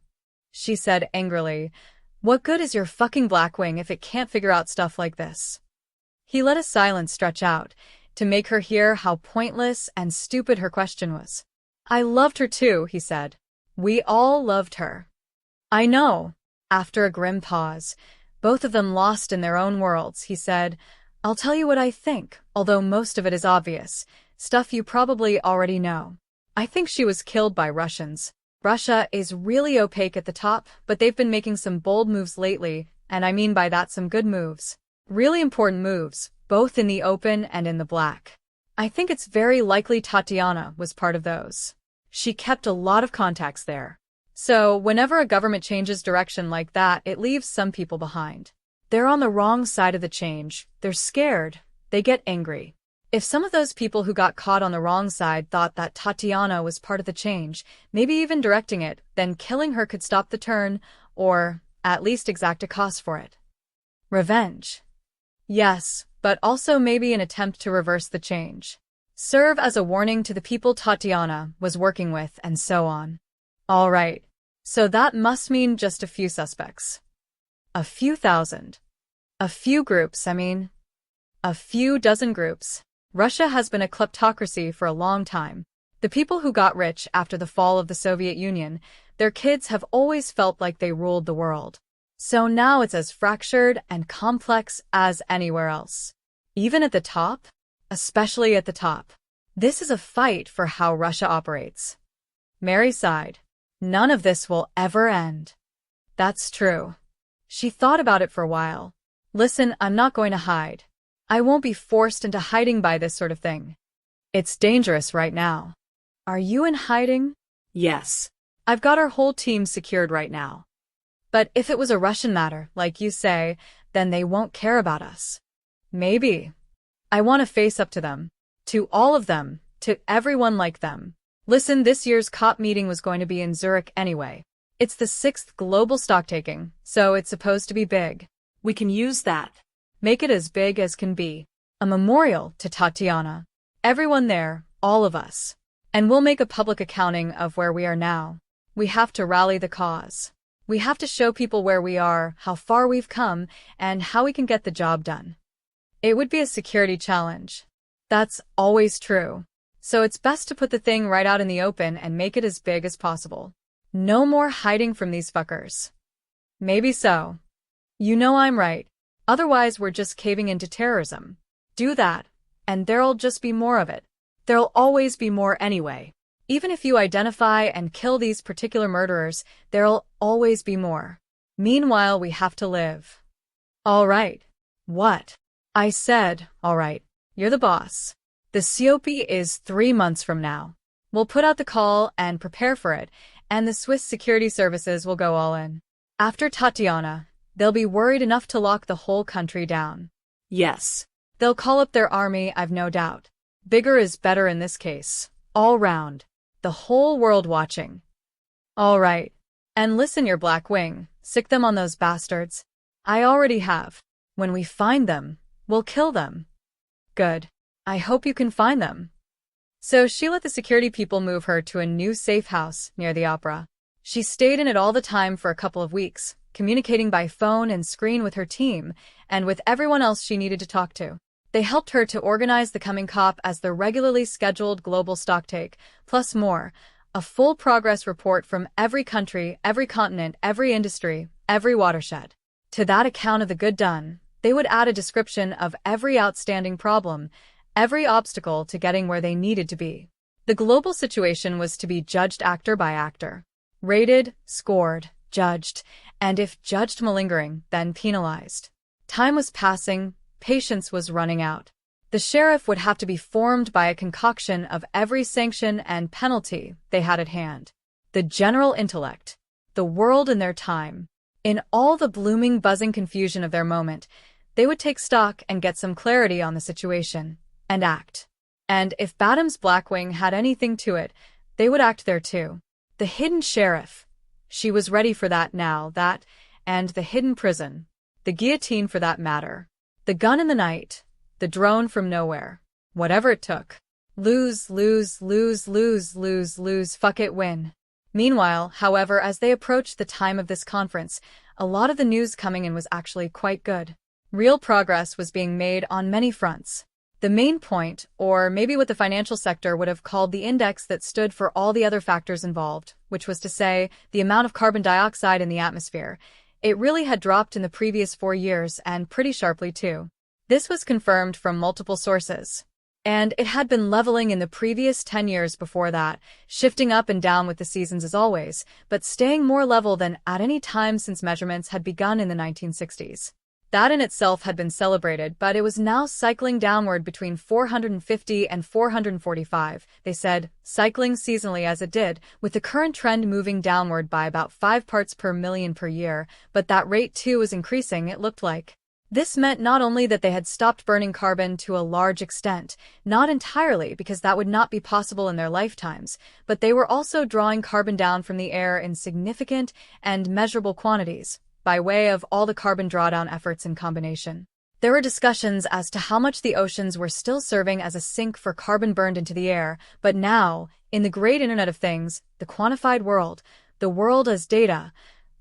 she said angrily. "What good is your fucking Blackwing if it can't figure out stuff like this?" He let a silence stretch out, to make her hear how pointless and stupid her question was. "I loved her too," he said. "We all loved her." "I know." After a grim pause, both of them lost in their own worlds, he said, "I'll tell you what I think, although most of it is obvious, stuff you probably already know. I think she was killed by Russians. Russia is really opaque at the top, but they've been making some bold moves lately, and I mean by that some good moves. Really important moves, both in the open and in the black. I think it's very likely Tatiana was part of those. She kept a lot of contacts there. So, whenever a government changes direction like that, it leaves some people behind. They're on the wrong side of the change. They're scared. They get angry. If some of those people who got caught on the wrong side thought that Tatiana was part of the change, maybe even directing it, then killing her could stop the turn, or at least exact a cost for it. Revenge. Yes, but also maybe an attempt to reverse the change. Serve as a warning to the people Tatiana was working with, and so on. All right. So that must mean just a few suspects. A few thousand. A few groups, A few dozen groups. Russia has been a kleptocracy for a long time. The people who got rich after the fall of the Soviet Union, their kids have always felt like they ruled the world. So now it's as fractured and complex as anywhere else. Even at the top? Especially at the top. This is a fight for how Russia operates. Mary sighed. None of this will ever end. That's true. She thought about it for a while. Listen, I'm not going to hide. I won't be forced into hiding by this sort of thing. It's dangerous right now. Are you in hiding? Yes. I've got our whole team secured right now. But if it was a Russian matter, like you say, then they won't care about us. Maybe. I want to face up to them. To all of them. To everyone like them. Listen, this year's COP meeting was going to be in Zurich anyway. It's the 6th global stocktaking, so it's supposed to be big. We can use that. Make it as big as can be. A memorial to Tatiana. Everyone there, all of us. And we'll make a public accounting of where we are now. We have to rally the cause. We have to show people where we are, how far we've come, and how we can get the job done. It would be a security challenge. That's always true. So it's best to put the thing right out in the open and make it as big as possible. No more hiding from these fuckers. Maybe so. You know I'm right. Otherwise we're just caving into terrorism. Do that, and there'll just be more of it. There'll always be more anyway. Even if you identify and kill these particular murderers, there'll always be more. Meanwhile, we have to live. All right. What? I said, all right. You're the boss. The COP is 3 months from now. We'll put out the call and prepare for it, and the Swiss security services will go all in. After Tatiana, they'll be worried enough to lock the whole country down. Yes. They'll call up their army, I've no doubt. Bigger is better in this case. All round. The whole world watching. All right. And listen, your Black Wing, sick them on those bastards. I already have. When we find them, we'll kill them. Good. I hope you can find them. So she let the security people move her to a new safe house near the opera. She stayed in it all the time for a couple of weeks, communicating by phone and screen with her team, and with everyone else she needed to talk to. They helped her to organize the coming COP as the regularly scheduled global stocktake, plus more, a full progress report from every country, every continent, every industry, every watershed. To that account of the good done, they would add a description of every outstanding problem, every obstacle to getting where they needed to be. The global situation was to be judged actor by actor. Rated, scored, judged, and if judged malingering, then penalized. Time was passing, patience was running out. The sheriff would have to be formed by a concoction of every sanction and penalty they had at hand. The general intellect, the world and their time. In all the blooming, buzzing confusion of their moment, they would take stock and get some clarity on the situation, and act. And if Badham's Blackwing had anything to it, they would act there too. The hidden sheriff. She was ready for that now, that, and the hidden prison. The guillotine for that matter. The gun in the night. The drone from nowhere. Whatever it took. Lose, lose, lose, lose, lose, lose, fuck it, win. Meanwhile, however, as they approached the time of this conference, a lot of the news coming in was actually quite good. Real progress was being made on many fronts. The main point, or maybe what the financial sector would have called the index that stood for all the other factors involved, which was to say, the amount of carbon dioxide in the atmosphere, it really had dropped in the previous 4 years, and pretty sharply too. This was confirmed from multiple sources. And it had been leveling in the previous 10 years before that, shifting up and down with the seasons as always, but staying more level than at any time since measurements had begun in the 1960s. That in itself had been celebrated, but it was now cycling downward between 450 and 445, they said, cycling seasonally as it did, with the current trend moving downward by about 5 parts per million per year, but that rate too was increasing, it looked like. This meant not only that they had stopped burning carbon to a large extent, not entirely because that would not be possible in their lifetimes, but they were also drawing carbon down from the air in significant and measurable quantities, by way of all the carbon drawdown efforts in combination. There were discussions as to how much the oceans were still serving as a sink for carbon burned into the air, but now, in the great Internet of Things, the quantified world, the world as data,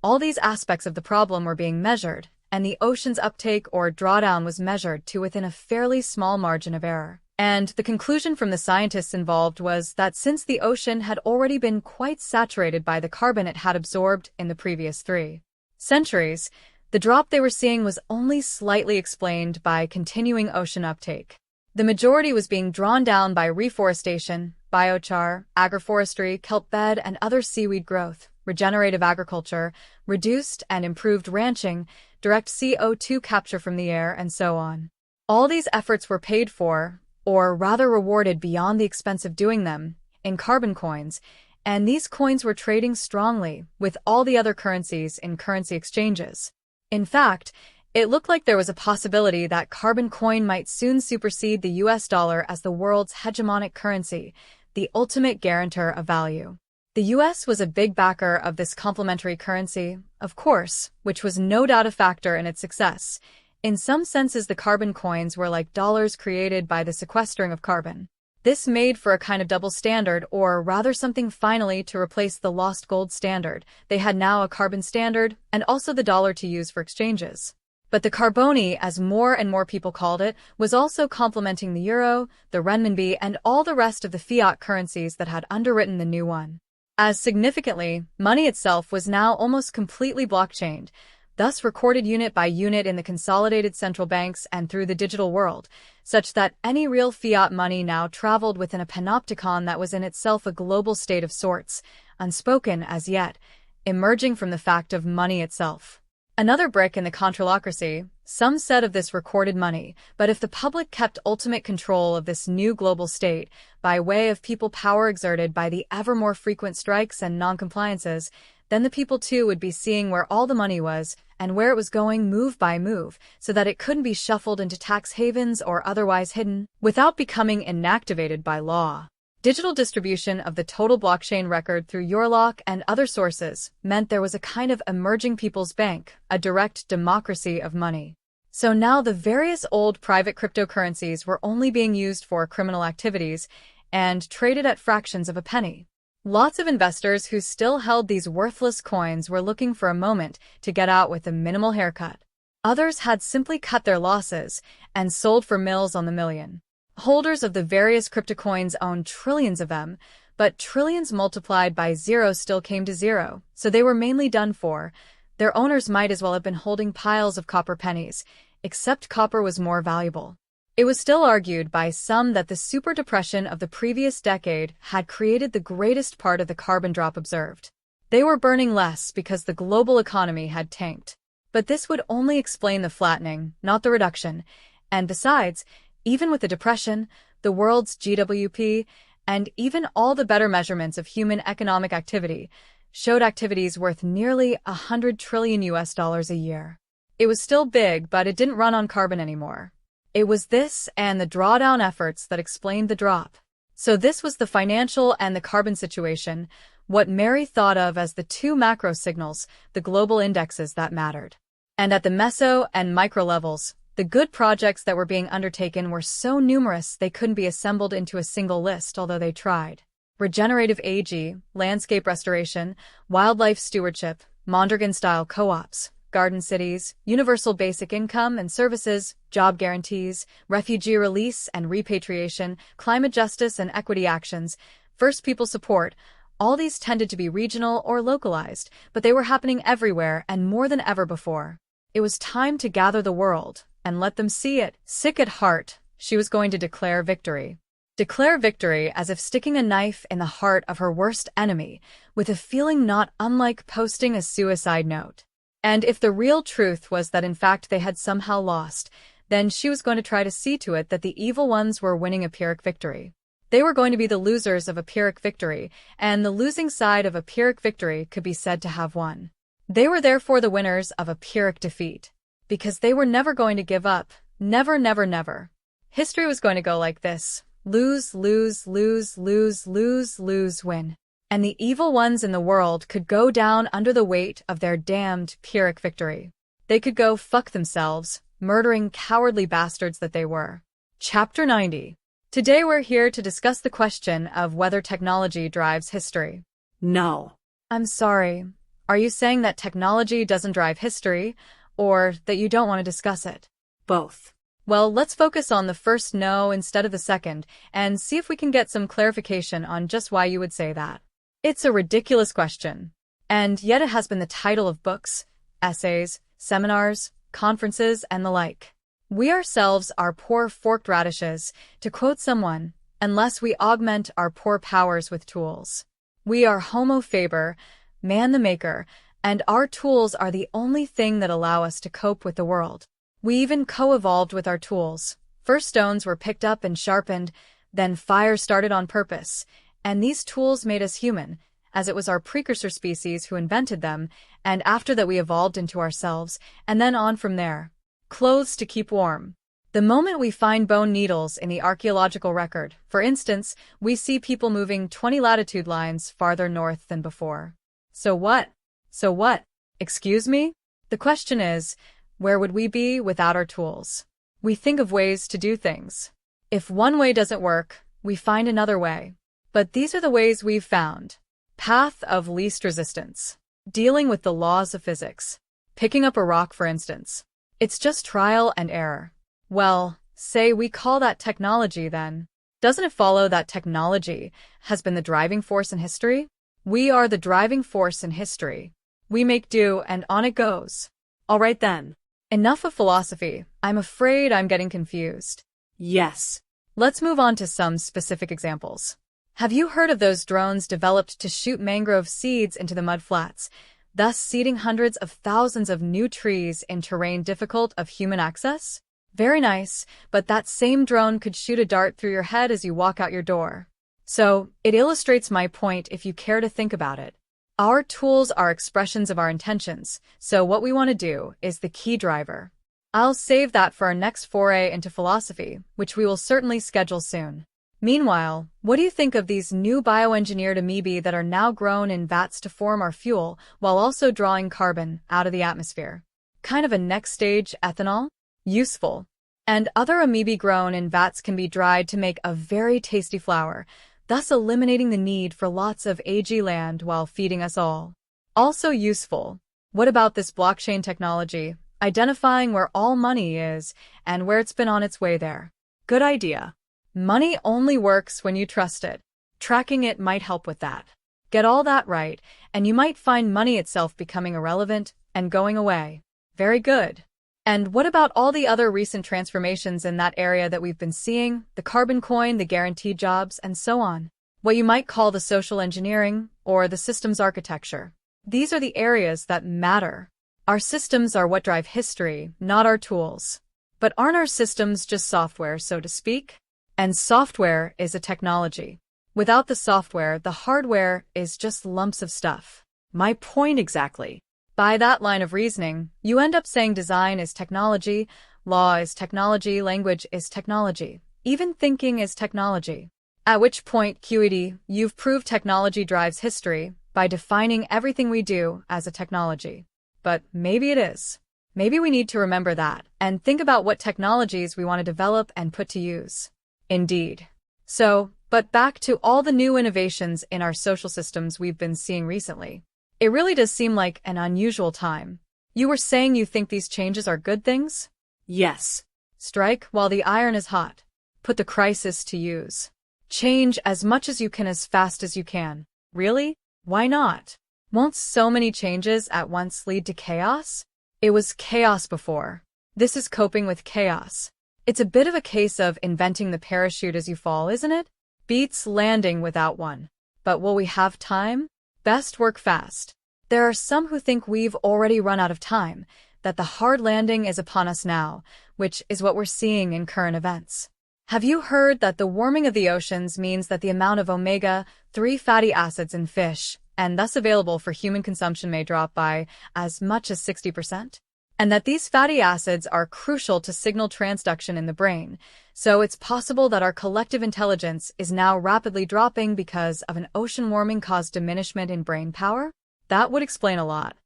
all these aspects of the problem were being measured, and the ocean's uptake or drawdown was measured to within a fairly small margin of error. And the conclusion from the scientists involved was that since the ocean had already been quite saturated by the carbon it had absorbed in the previous 3 centuries, the drop they were seeing was only slightly explained by continuing ocean uptake. The majority was being drawn down by reforestation, biochar, agroforestry, kelp bed and other seaweed growth, regenerative agriculture, reduced and improved ranching, direct CO2 capture from the air, and so on. All these efforts were paid for, or rather rewarded beyond the expense of doing them, in carbon coins, and these coins were trading strongly with all the other currencies in currency exchanges. In fact, it looked like there was a possibility that carbon coin might soon supersede the US dollar as the world's hegemonic currency, the ultimate guarantor of value. The US was a big backer of this complementary currency, of course, which was no doubt a factor in its success. In some senses, the carbon coins were like dollars created by the sequestering of carbon. This made for a kind of double standard, or rather something finally to replace the lost gold standard. They had now a carbon standard, and also the dollar to use for exchanges. But the carboni, as more and more people called it, was also complementing the euro, the renminbi, and all the rest of the fiat currencies that had underwritten the new one. As significantly, money itself was now almost completely blockchained, thus recorded unit by unit in the consolidated central banks and through the digital world, such that any real fiat money now traveled within a panopticon that was in itself a global state of sorts, unspoken as yet, emerging from the fact of money itself. Another brick in the controlocracy, some said of this recorded money, but if the public kept ultimate control of this new global state, by way of people power exerted by the ever more frequent strikes and non-compliances, then the people too would be seeing where all the money was, and where it was going move by move, so that it couldn't be shuffled into tax havens or otherwise hidden, without becoming inactivated by law. Digital distribution of the total blockchain record through Yorlock and other sources meant there was a kind of emerging people's bank, a direct democracy of money. So now the various old private cryptocurrencies were only being used for criminal activities and traded at fractions of a penny. Lots of investors who still held these worthless coins were looking for a moment to get out with a minimal haircut. Others had simply cut their losses and sold for mills on the million. Holders of the various cryptocoins owned trillions of them, but trillions multiplied by zero still came to zero, so they were mainly done for. Their owners might as well have been holding piles of copper pennies, except copper was more valuable. It was still argued by some that the super depression of the previous decade had created the greatest part of the carbon drop observed. They were burning less because the global economy had tanked. But this would only explain the flattening, not the reduction. And besides, even with the depression, the world's GWP, and even all the better measurements of human economic activity, showed activities worth nearly $100 trillion a year. It was still big, but it didn't run on carbon anymore. It was this and the drawdown efforts that explained the drop. So this was the financial and the carbon situation, what Mary thought of as the two macro signals, the global indexes that mattered. And at the meso and micro levels, the good projects that were being undertaken were so numerous they couldn't be assembled into a single list, although they tried. Regenerative AG, landscape restoration, wildlife stewardship, Mondragon-style co-ops, garden cities, universal basic income and services, job guarantees, refugee release and repatriation, climate justice and equity actions, First People support. All these tended to be regional or localized, but they were happening everywhere and more than ever before. It was time to gather the world and let them see it. Sick at heart, she was going to declare victory. Declare victory as if sticking a knife in the heart of her worst enemy, with a feeling not unlike posting a suicide note. And if the real truth was that in fact they had somehow lost, then she was going to try to see to it that the evil ones were winning a Pyrrhic victory. They were going to be the losers of a Pyrrhic victory, and the losing side of a Pyrrhic victory could be said to have won. They were therefore the winners of a Pyrrhic defeat, because they were never going to give up. Never, never, never. History was going to go like this: lose, lose, lose, lose, lose, lose, win. And the evil ones in the world could go down under the weight of their damned Pyrrhic victory. They could go fuck themselves, murdering cowardly bastards that they were. Chapter 90. Today we're here to discuss the question of whether technology drives history. No. I'm sorry. Are you saying that technology doesn't drive history, or that you don't want to discuss it? Both. Well, let's focus on the first no instead of the second, and see if we can get some clarification on just why you would say that. It's a ridiculous question. And yet it has been the title of books, essays, seminars, conferences, and the like. We ourselves are poor forked radishes, to quote someone, unless we augment our poor powers with tools. We are Homo faber, man the maker, and our tools are the only thing that allow us to cope with the world. We even co-evolved with our tools. First stones were picked up and sharpened, then fire started on purpose, and these tools made us human, as it was our precursor species who invented them, and after that we evolved into ourselves, and then on from there. Clothes to keep warm. The moment we find bone needles in the archaeological record, for instance, we see people moving 20 latitude lines farther north than before. So what? So what? Excuse me? The question is, where would we be without our tools? We think of ways to do things. If one way doesn't work, we find another way. But these are the ways we've found. Path of least resistance. Dealing with the laws of physics. Picking up a rock, for instance. It's just trial and error. Well, say we call that technology then. Doesn't it follow that technology has been the driving force in history? We are the driving force in history. We make do and on it goes. All right then. Enough of philosophy. I'm afraid I'm getting confused. Yes. Let's move on to some specific examples. Have you heard of those drones developed to shoot mangrove seeds into the mudflats, thus seeding hundreds of thousands of new trees in terrain difficult of human access? Very nice, but that same drone could shoot a dart through your head as you walk out your door. So, it illustrates my point if you care to think about it. Our tools are expressions of our intentions, so what we want to do is the key driver. I'll save that for our next foray into philosophy, which we will certainly schedule soon. Meanwhile, what do you think of these new bioengineered amoebae that are now grown in vats to form our fuel, while also drawing carbon out of the atmosphere? Kind of a next stage ethanol? Useful. And other amoebae grown in vats can be dried to make a very tasty flour, thus eliminating the need for lots of AG land while feeding us all. Also useful. What about this blockchain technology, identifying where all money is and where it's been on its way there? Good idea. Money only works when you trust it. Tracking it might help with that. Get all that right, and you might find money itself becoming irrelevant and going away. Very good. And what about all the other recent transformations in that area that we've been seeing, the carbon coin, the guaranteed jobs, and so on? What you might call the social engineering or the systems architecture. These are the areas that matter. Our systems are what drive history, not our tools. But aren't our systems just software, so to speak? And software is a technology. Without the software, the hardware is just lumps of stuff. My point exactly. By that line of reasoning, you end up saying design is technology, law is technology, language is technology, even thinking is technology. At which point, QED, you've proved technology drives history by defining everything we do as a technology. But maybe it is. Maybe we need to remember that and think about what technologies we want to develop and put to use. Indeed. So, but back to all the new innovations in our social systems we've been seeing recently. It really does seem like an unusual time. You were saying you think these changes are good things? Yes. Strike while the iron is hot. Put the crisis to use. Change as much as you can as fast as you can. Really? Why not? Won't so many changes at once lead to chaos? It was chaos before. This is coping with chaos. It's a bit of a case of inventing the parachute as you fall, isn't it? Beats landing without one. But will we have time? Best work fast. There are some who think we've already run out of time, that the hard landing is upon us now, which is what we're seeing in current events. Have you heard that the warming of the oceans means that the amount of omega-3 fatty acids in fish, and thus available for human consumption, may drop by as much as 60%? And that these fatty acids are crucial to signal transduction in the brain, so it's possible that our collective intelligence is now rapidly dropping because of an ocean warming caused diminishment in brain power? That would explain a lot.